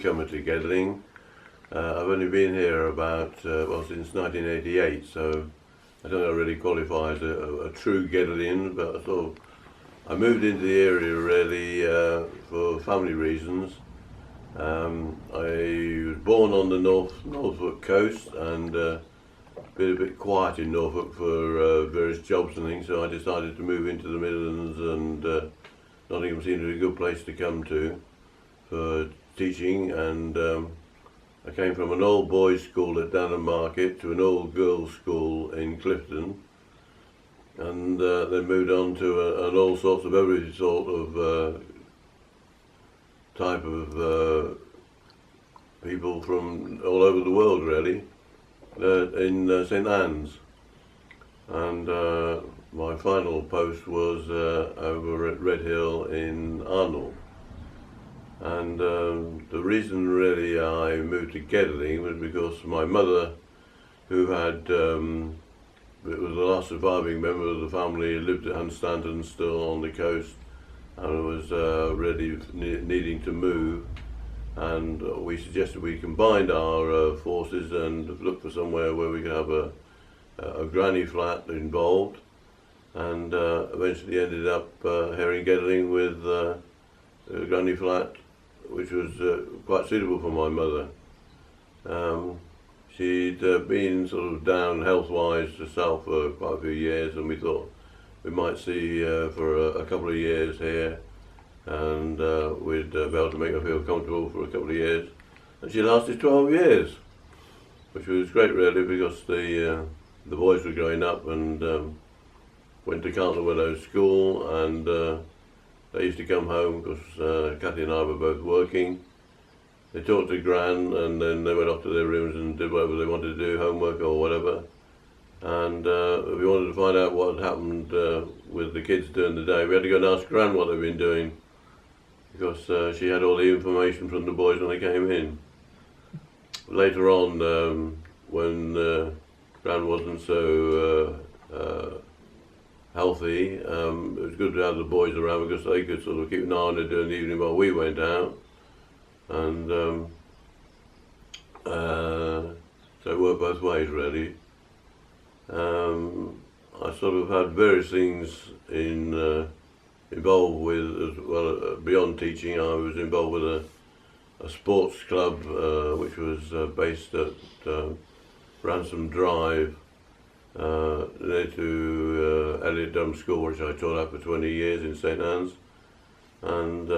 newcomer to Gedling. I've only been here about, since 1988, so I don't know really qualify as a true Gedlian, but I thought I moved into the area really for family reasons. I was born on the Norfolk coast and been a bit quiet in Norfolk for various jobs and things, so I decided to move into the Midlands, and Nottingham seemed to be a good place to come to for teaching. And I came from an old boys' school at Downham Market to an old girls' school in Clifton, and then moved on to an all sorts of every sort of type of people from all over the world really, in St Anne's. And my final post was over at Red Hill in Arnold. And the reason really I moved to Gedling was because my mother, who had was the last surviving member of the family, lived at Hunstanton still on the coast, and was really needing to move. And we suggested we combined our forces and look for somewhere where we could have a granny flat involved, and eventually ended up here in Gedling with a granny flat which was quite suitable for my mother. She'd been sort of down health-wise herself for quite a few years, and we thought we might see for a couple of years here, and we'd be able to make her feel comfortable for a couple of years. And she lasted 12 years, which was great really, because the boys were growing up and went to Castle Willows School, and they used to come home because Cathy and I were both working. They talked to Gran, and then they went off to their rooms and did whatever they wanted to do, homework or whatever. And we wanted to find out what had happened with the kids during the day. We had to go and ask Gran what they'd been doing, because she had all the information from the boys when they came in. Later on, when Gran wasn't so healthy, it was good to have the boys around because they could sort of keep an eye on her during the evening while we went out. And so it worked both ways really. I sort of had various things involved with, as well, beyond teaching. I was involved with a sports club which was based at Ransom Drive, near to Elliot Dunn School, which I taught at for 20 years in St Anne's. And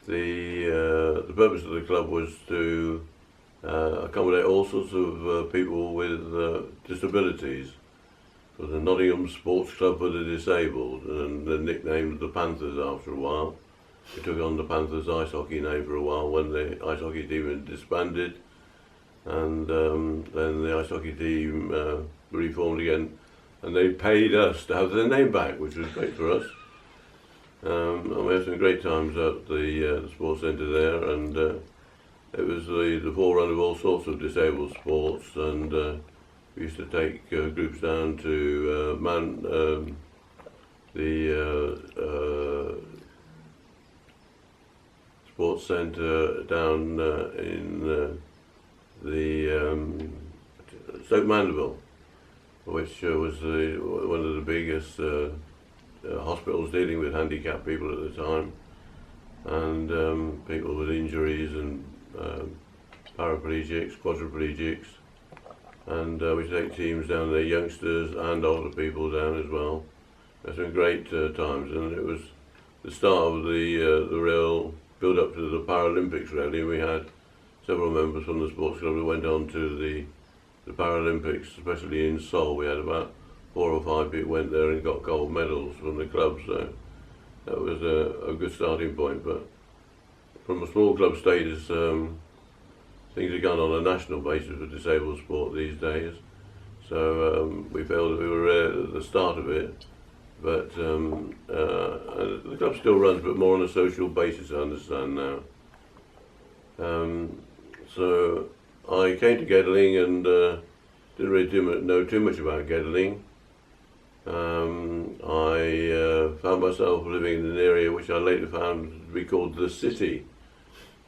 the purpose of the club was to accommodate all sorts of people with disabilities. It was a Nottingham Sports Club for the Disabled, and they're nicknamed the Panthers after a while. We took on the Panthers ice hockey name for a while when the ice hockey team had disbanded, and then the ice hockey team reformed again, and they paid us to have their name back, which was great for us. And we had some great times at the sports centre there, and it was the forerunner of all sorts of disabled sports, and we used to take groups down to the sports centre down in the Stoke Mandeville, which was one of the biggest hospitals dealing with handicapped people at the time, and people with injuries and paraplegics, quadriplegics, and we take teams down there, youngsters and older people down as well. Had some great times, and it was the start of the real build up to the Paralympics really. We had several members from the sports club who went on to the Paralympics, especially in Seoul. We had about 4 or 5 people went there and got gold medals from the club, so that was a good starting point. But from a small club status, things are gone on a national basis for disabled sport these days. So we felt that we were at the start of it, but the club still runs, but more on a social basis, I understand now. So I came to Gedling and didn't really know too much about Gedling. I found myself living in an area which I later found to be called the city,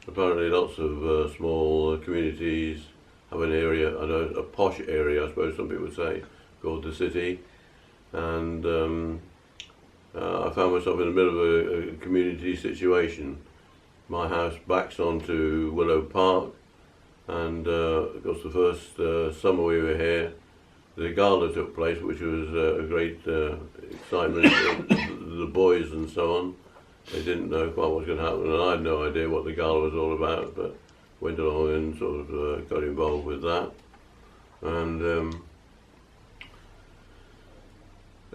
apparently lots of small communities have an area, a posh area, I suppose some people would say, called the city. And I found myself in the middle of a community situation. My house backs onto Willow Park, and of course the first summer we were here, the gala took place, which was a great excitement for the boys and so on. They didn't know quite what was going to happen, and I had no idea what the gala was all about, but went along and sort of got involved with that. And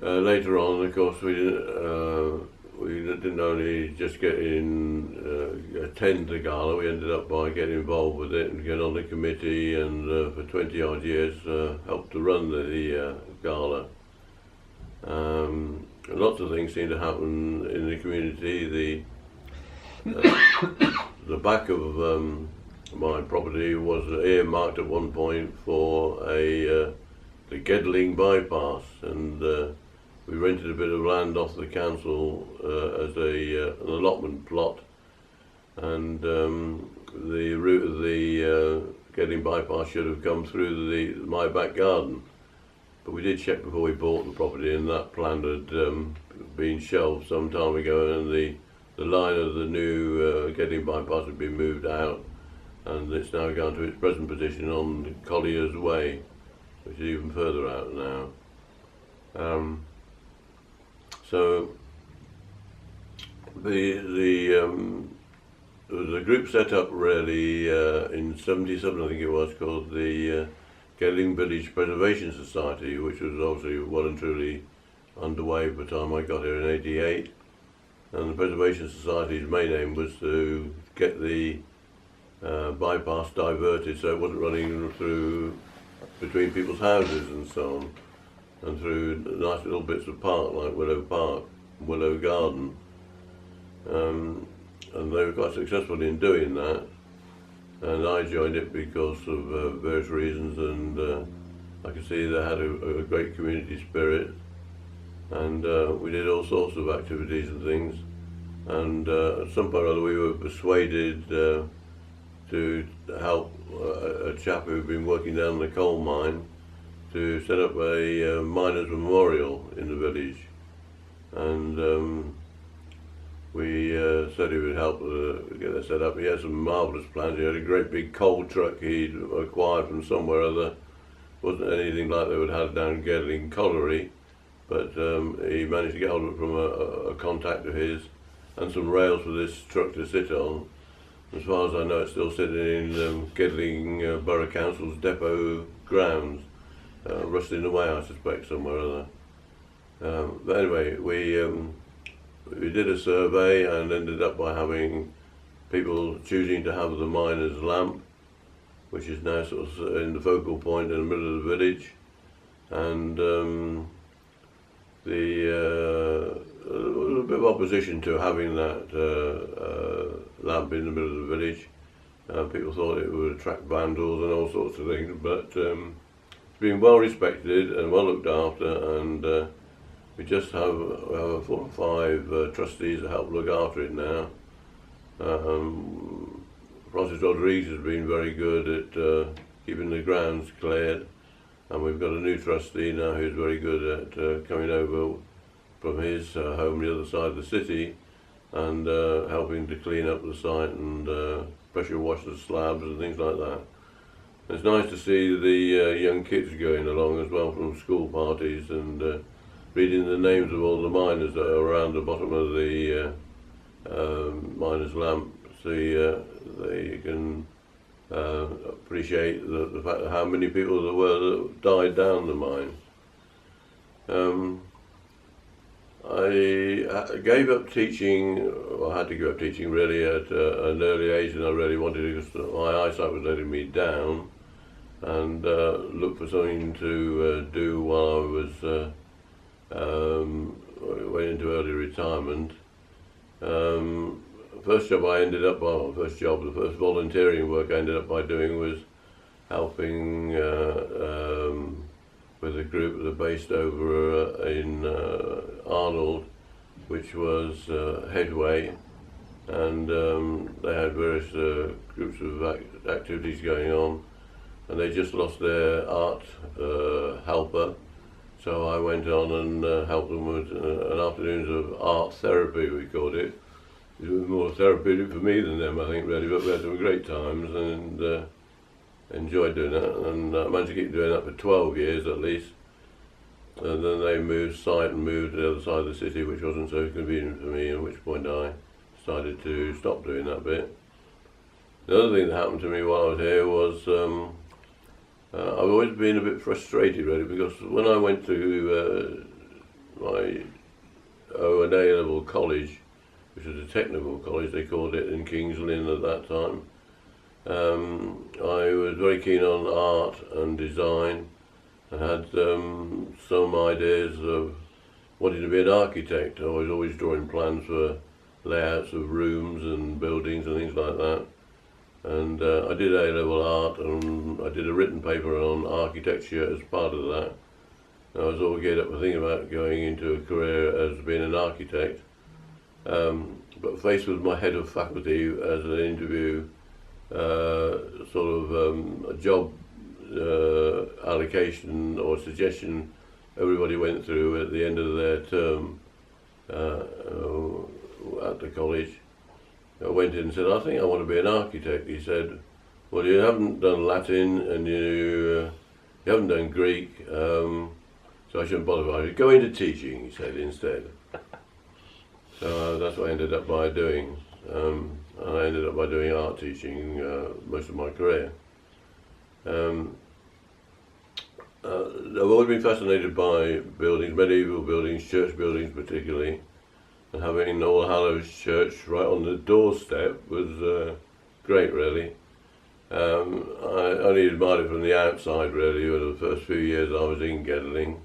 later on, of course, we didn't only just get in, attend the gala, we ended up by getting involved with it and get on the committee, and for 20 odd years helped to run the gala. Lots of things seem to happen in the community. The back of my property was earmarked at one point for the Gedling bypass, and we rented a bit of land off the council as an allotment plot, and the route of the Gedling bypass should have come through my back garden. But we did check before we bought the property, and that plan had been shelved some time ago, and the line of the new Gedling bypass had been moved out, and it's now gone to its present position on Collier's Way, which is even further out now. So there was a group set up really in '77, I think it was, called the Gedling Village Preservation Society, which was obviously well and truly underway by the time I got here in '88. And the Preservation Society's main aim was to get the bypass diverted so it wasn't running through between people's houses and so on, and through nice little bits of park like Willow Park, Willow Garden. And they were quite successful in doing that. And I joined it because of various reasons, and I could see they had a great community spirit, and we did all sorts of activities and things, and at some point or other we were persuaded to help a chap who'd been working down the coal mine to set up a miners' memorial in the village, and we said he would help get that set up. He had some marvellous plans. He had a great big coal truck he'd acquired from somewhere or other. Wasn't anything like they would have had down Gedling Colliery, but he managed to get hold of it from a contact of his, and some rails for this truck to sit on. As far as I know, it's still sitting in Gedling Borough Council's depot grounds, rusting away, I suspect, somewhere or other. But anyway, we did a survey and ended up by having people choosing to have the miner's lamp, which is now sort of in the focal point in the middle of the village, and there was a bit of opposition to having that lamp in the middle of the village. People thought it would attract vandals and all sorts of things, but it's been well respected and well looked after, and we just have 4 or 5 trustees that help look after it now. Francis Rodriguez has been very good at keeping the grounds cleared, and we've got a new trustee now who's very good at coming over from his home the other side of the city and helping to clean up the site and pressure wash the slabs and things like that. It's nice to see the young kids going along as well from school parties and reading the names of all the miners that are around the bottom of the miner's lamp, so they can appreciate the fact of how many people there were that died down the mine. I gave up teaching, well, I had to give up teaching really at an early age, and I really wanted to, because my eyesight was letting me down, and look for something to do while I was went into early retirement. The first volunteering work I ended up by doing was helping with a group that are based over in Arnold, which was Headway, and they had various groups of activities going on, and they just lost their art helper. So I went on and helped them with an afternoons of art therapy, we called it. It was more therapeutic for me than them, I think, really, but we had some great times and enjoyed doing that, and I managed to keep doing that for 12 years at least. And then they moved site and moved to the other side of the city, which wasn't so convenient for me, at which point I decided to stop doing that bit. The other thing that happened to me while I was here was I've always been a bit frustrated, really, because when I went to my O and A level college, which was a technical college, they called it, in King's Lynn at that time, I was very keen on art and design. I had some ideas of wanting to be an architect. I was always drawing plans for layouts of rooms and buildings and things like that. And I did A-level art, and I did a written paper on architecture as part of that. I was all geared up for thinking about going into a career as being an architect. But faced with my head of faculty as an interview, a job allocation or suggestion everybody went through at the end of their term at the college. I went in and said, I think I want to be an architect. He said, well, you haven't done Latin and you haven't done Greek, so I shouldn't bother. I should go into teaching, he said, instead. So that's what I ended up by doing. I ended up by doing art teaching most of my career. I've always been fascinated by buildings, medieval buildings, church buildings particularly, and having All Hallows Church right on the doorstep was great, really. I only admired it from the outside, really, for the first few years I was in Gedling.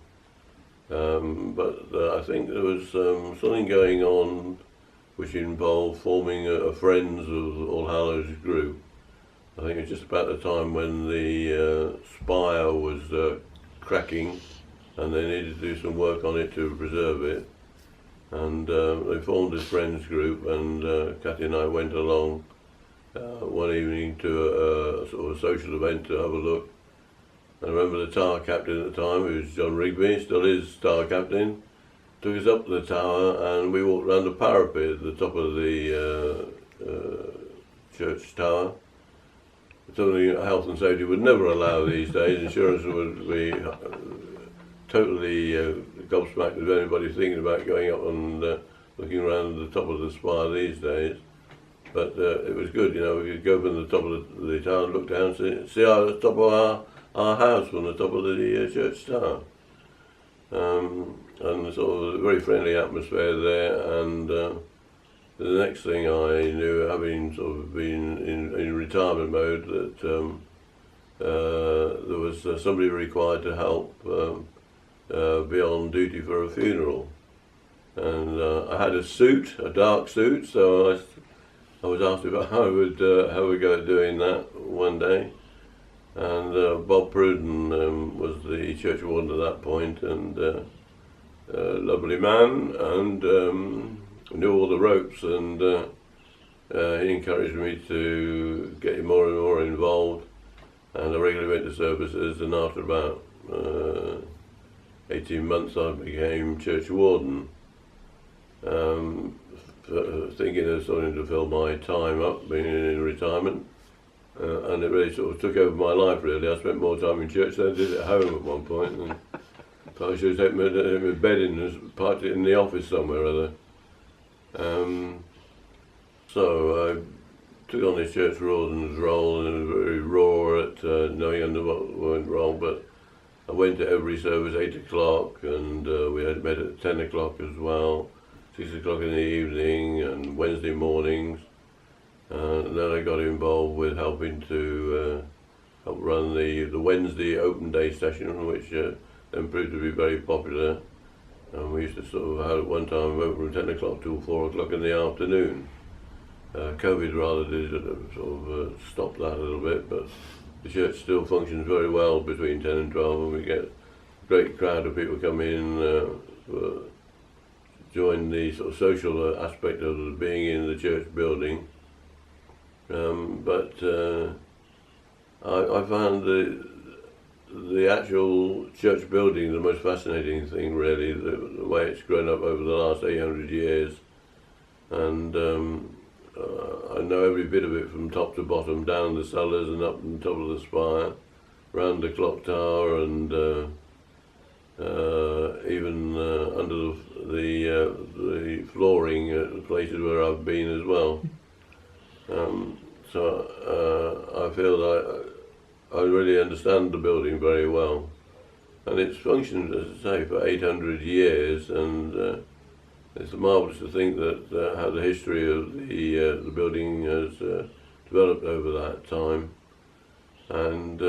But I think there was something going on which involved forming a Friends of All Hallows group. I think it was just about the time when the spire was cracking and they needed to do some work on it to preserve it. And they formed this Friends group, and Cathy and I went along one evening to a sort of social event to have a look. I remember the tower captain at the time, who was John Rigby, still is tower captain, took us up to the tower and we walked around the parapet at the top of the church tower. Something health and safety would never allow these days. Insurance would be totally gobsmacked with anybody thinking about going up and looking around the top of the spire these days. But it was good, you know, we could go from the top of the tower and look down and see the top of our house from the top of the church tower. And sort of a very friendly atmosphere there, and the next thing I knew, having sort of been in retirement mode, that there was somebody required to help be on duty for a funeral. And I had a suit, a dark suit, so I was asked if I would go at doing that one day. And Bob Pruden was the church warden at that point, and a lovely man, and knew all the ropes, and he encouraged me to get more and more involved, and I regularly went to services, and after about 18 months I became church warden, thinking of something to fill my time up, being in retirement. And it really sort of took over my life, really. I spent more time in church than I did at home at one point, and I should have taken my bed in and parked it in the office somewhere or other. So I took on this church warden's role, and was very raw at knowing what went wrong, but I went to every service 8 o'clock, and we had met at 10 o'clock as well, 6 o'clock in the evening, and Wednesday mornings. And then I got involved with helping to help run the Wednesday open day session, which then proved to be very popular. And we used to sort of have at one time open from 10 o'clock till 4 o'clock in the afternoon. COVID rather did sort of stop that a little bit, but the church still functions very well between 10 and 12, and we get a great crowd of people come in for join the sort of social aspect of being in the church building. But I found the actual church building the most fascinating thing, really, the way it's grown up over the last 800 years. And I know every bit of it from top to bottom, down the cellars and up on top of the spire, round the clock tower, and even under the flooring at the places where I've been as well. So I feel that I really understand the building very well, and it's functioned, as I say, for 800 years, and it's marvellous to think that how the history of the building has developed over that time. And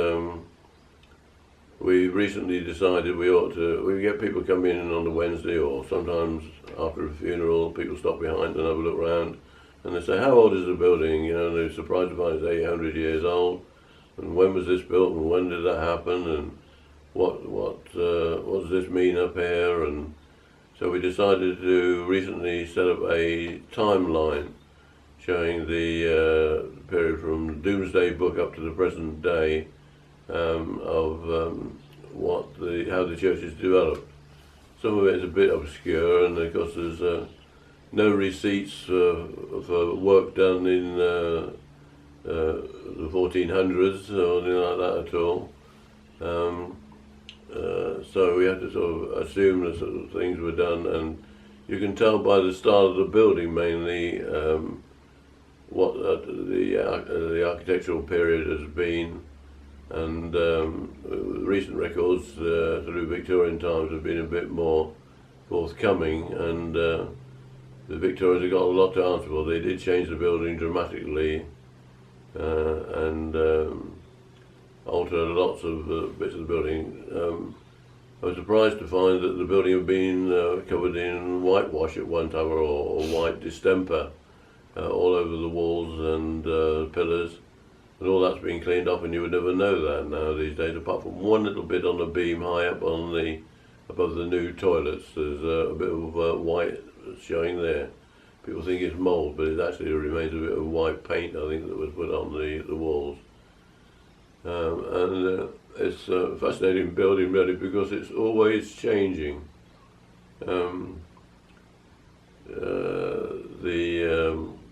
we recently decided we get people come in on a Wednesday, or sometimes after a funeral, people stop behind and have a look around, and they say, how old is the building? You know, and they're surprised to find it's 800 years old. And when was this built, and when did that happen, and what does this mean up here? And so we decided to recently set up a timeline showing the period from Doomsday Book up to the present day of how the church has developed. Some of it is a bit obscure, and of course there's no receipts for work done in the 1400s or anything like that at all. So we had to sort of assume that sort of things were done, and you can tell by the style of the building mainly what the architectural period has been. And recent records through Victorian times have been a bit more forthcoming, and the Victorians have got a lot to answer for. They did change the building dramatically and altered lots of bits of the building. I was surprised to find that the building had been covered in whitewash at one time, or white distemper all over the walls and pillars, and all that's been cleaned up, and you would never know that now these days, apart from one little bit on the beam high up on above the new toilets. There's a bit of white showing there. People think it's mould, but it actually remains a bit of white paint, I think, that was put on the walls. And it's a fascinating building, really, because it's always changing.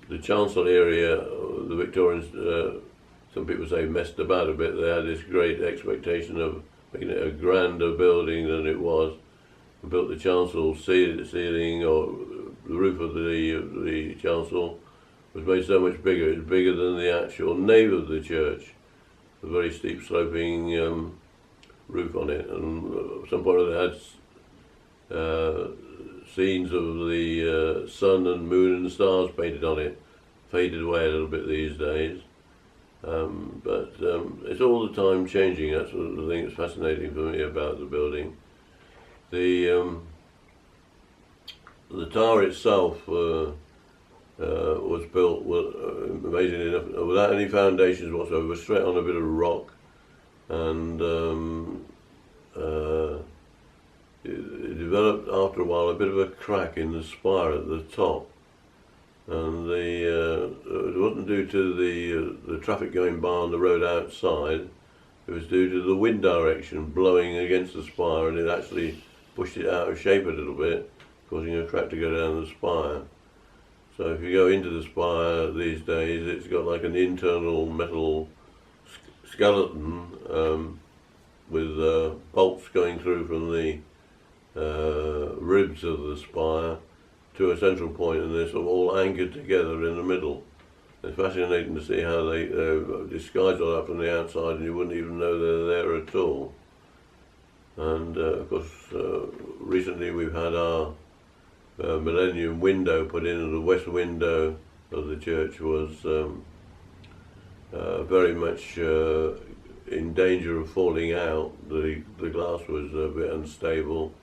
The chancel area, the Victorians, some people say, messed about a bit. They had this great expectation of making it a grander building than it was, and built the chancel ceiling, or the roof of the chancel was made so much bigger. It was bigger than the actual nave of the church. A very steep sloping roof on it, and at some point it had scenes of the sun and moon and stars painted on it. Faded away a little bit these days, but it's all the time changing. That's the thing that's fascinating for me about the building. The tower itself was built, amazingly enough, without any foundations whatsoever, straight on a bit of rock, and it developed after a while a bit of a crack in the spire at the top, and it wasn't due to the traffic going by on the road outside. It was due to the wind direction blowing against the spire, and it actually pushed it out of shape a little bit, causing a crack to go down the spire. So if you go into the spire these days, it's got like an internal metal skeleton with bolts going through from the ribs of the spire to a central point, and they're sort of all anchored together in the middle. It's fascinating to see how they disguise all that from the outside, and you wouldn't even know they're there at all. And of course, recently we've had our millennium window put in, and the west window of the church was very much in danger of falling out. The glass was a bit unstable,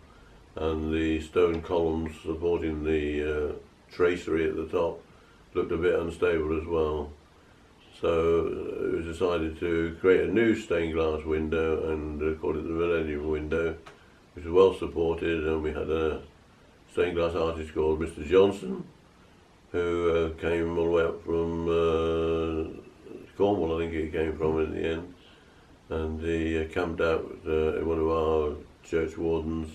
and the stone columns supporting the tracery at the top looked a bit unstable as well. So it was decided to create a new stained glass window and call it the Millennium window, which was well supported, and we had a stained glass artist called Mr. Johnson, who came all the way up from Cornwall, I think he came from in the end, and he camped out in one of our church wardens'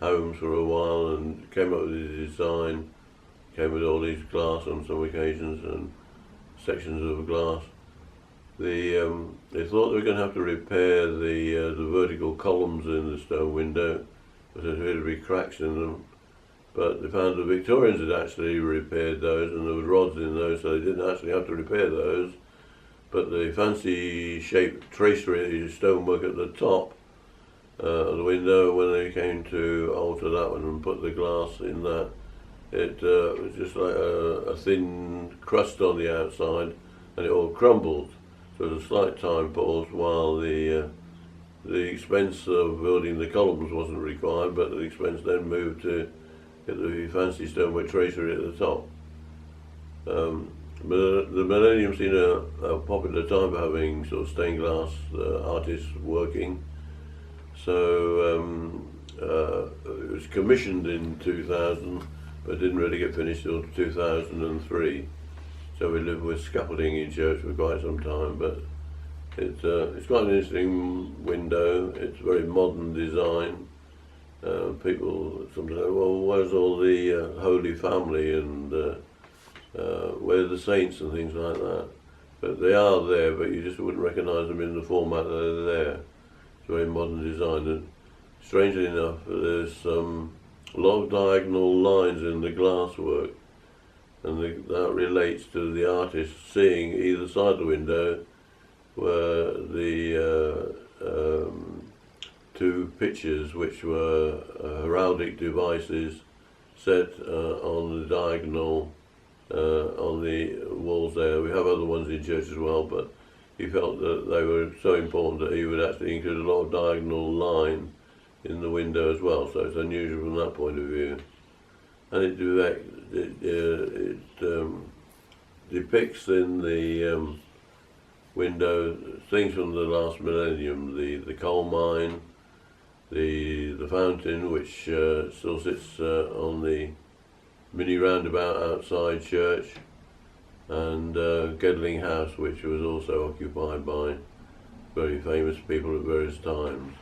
homes for a while and came up with his design, came with all these glass on some occasions and sections of glass. They thought they were going to have to repair the vertical columns in the stone window, because there appeared to be cracks in them. But they found the Victorians had actually repaired those, and there was rods in those, so they didn't actually have to repair those. But the fancy shaped tracery stonework at the top of the window, when they came to alter that one and put the glass in that, it was just like a thin crust on the outside, and it all crumbled. So there was a slight time pause while the expense of building the columns wasn't required, but the expense then moved to get the fancy stonework tracery at the top. But the millennium seen a popular time for having sort of stained glass artists working. So it was commissioned in 2000, but didn't really get finished till 2003. So we lived with scaffolding in church for quite some time, but it's quite an interesting window. It's very modern design. People sometimes say, well, where's all the Holy Family and where are the saints and things like that? But they are there, but you just wouldn't recognise them in the format that they're there. It's very modern design, and strangely enough, there's a lot of diagonal lines in the glasswork, and that relates to the artist seeing either side of the window were the two pictures, which were heraldic devices set on the diagonal on the walls there. We have other ones in church as well, but he felt that they were so important that he would actually include a lot of diagonal line in the window as well. So it's unusual from that point of view. And it depicts in the window things from the last millennium, the coal mine, the fountain, which still sits on the mini roundabout outside church, and Gedling House, which was also occupied by very famous people at various times.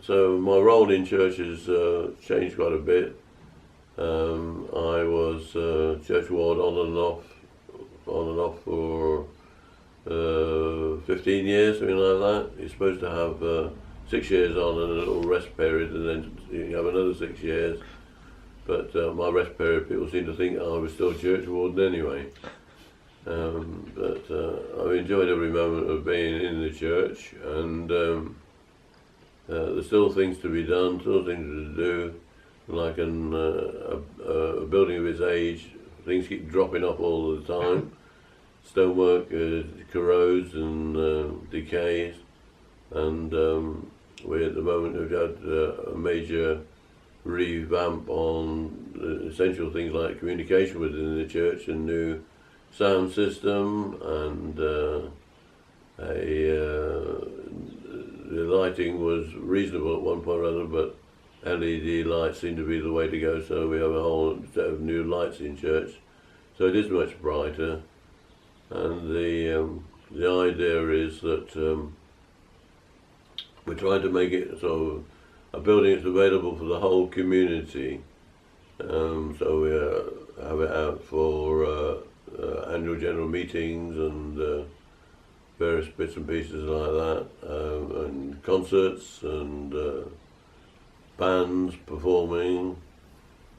So my role in church has changed quite a bit. I was church ward on and off for 15 years, something like that. You're supposed to have 6 years on and a little rest period, and then you have another 6 years. But my rest period, people seem to think I was still church warden anyway. But I've enjoyed every moment of being in the church, and there's still things to be done, still things to do. Like a building of its age, things keep dropping off all the time. Stonework corrodes and decays, and we at the moment have had a major revamp on essential things like communication within the church, and new sound system, and the lighting was reasonable at one point or other, but LED lights seem to be the way to go, so we have a whole set of new lights in church, so it is much brighter. And the idea is that we're trying to make it so a building that's available for the whole community. So we have it out for annual general meetings and various bits and pieces like that, and concerts and bands performing.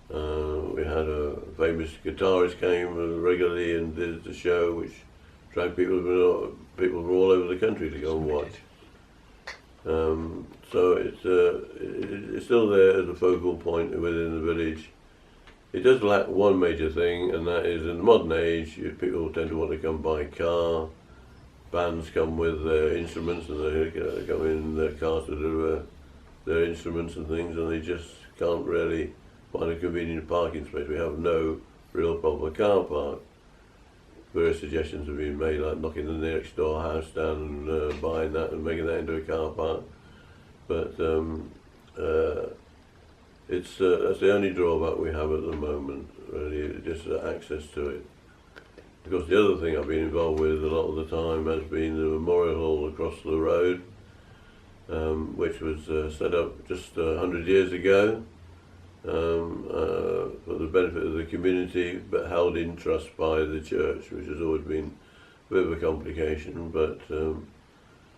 We had a famous guitarist came regularly and did the show, which dragged people from all over the country to go and watch. So it's still there as a focal point within the village. It does lack one major thing, and that is in the modern age, people tend to want to come by car. Bands come with their instruments, and they come in their cars to do their instruments and things, and they just can't really find a convenient parking space. We have no real proper car park. Various suggestions have been made, like knocking the next door house down and buying that and making that into a car park. But It's that's the only drawback we have at the moment, really, just access to it. Because the other thing I've been involved with a lot of the time has been the memorial hall across the road, which was set up just 100 years ago for the benefit of the community, but held in trust by the church, which has always been a bit of a complication, but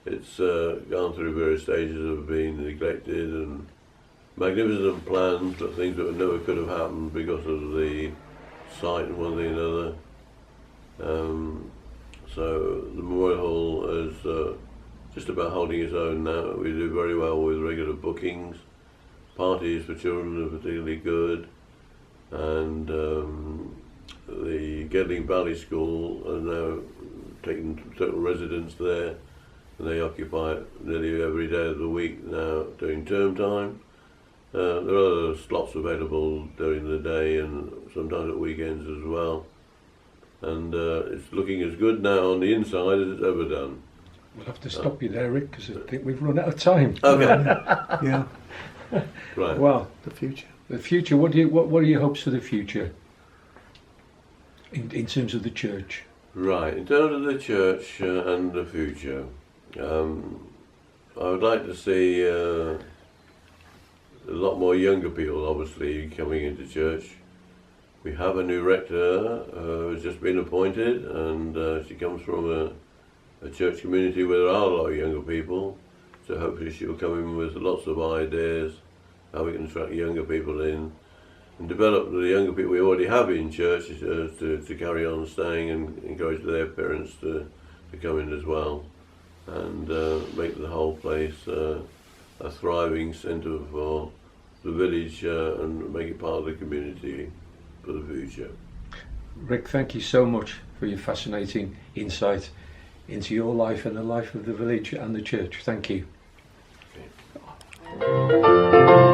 it's gone through various stages of being neglected, and magnificent plans, but things that never could have happened because of the site and one thing and another. So the Memorial Hall is just about holding its own now. We do very well with regular bookings. Parties for children are particularly good, and the Gedling Valley School are now taking total residents there, and they occupy it nearly every day of the week now during term time. There are other slots available during the day and sometimes at weekends as well. And it's looking as good now on the inside as it's ever done. We'll have to stop you there, Rick, because I think we've run out of time. Okay. Yeah. Right. Well, The future. the future. What are your hopes for the future? In terms of the church. Right. In terms of the church and the future, I would like to see a lot more younger people, obviously, coming into church. We have a new rector who's just been appointed, and she comes from a church community where there are a lot of younger people. So hopefully she'll come in with lots of ideas how we can attract younger people in and develop the younger people we already have in church to carry on staying, and encourage their parents to come in as well, and make the whole place a thriving centre for the village and make it part of the community for the future. Rick, thank you so much for your fascinating insight into your life and the life of the village and the church. Thank you. Okay.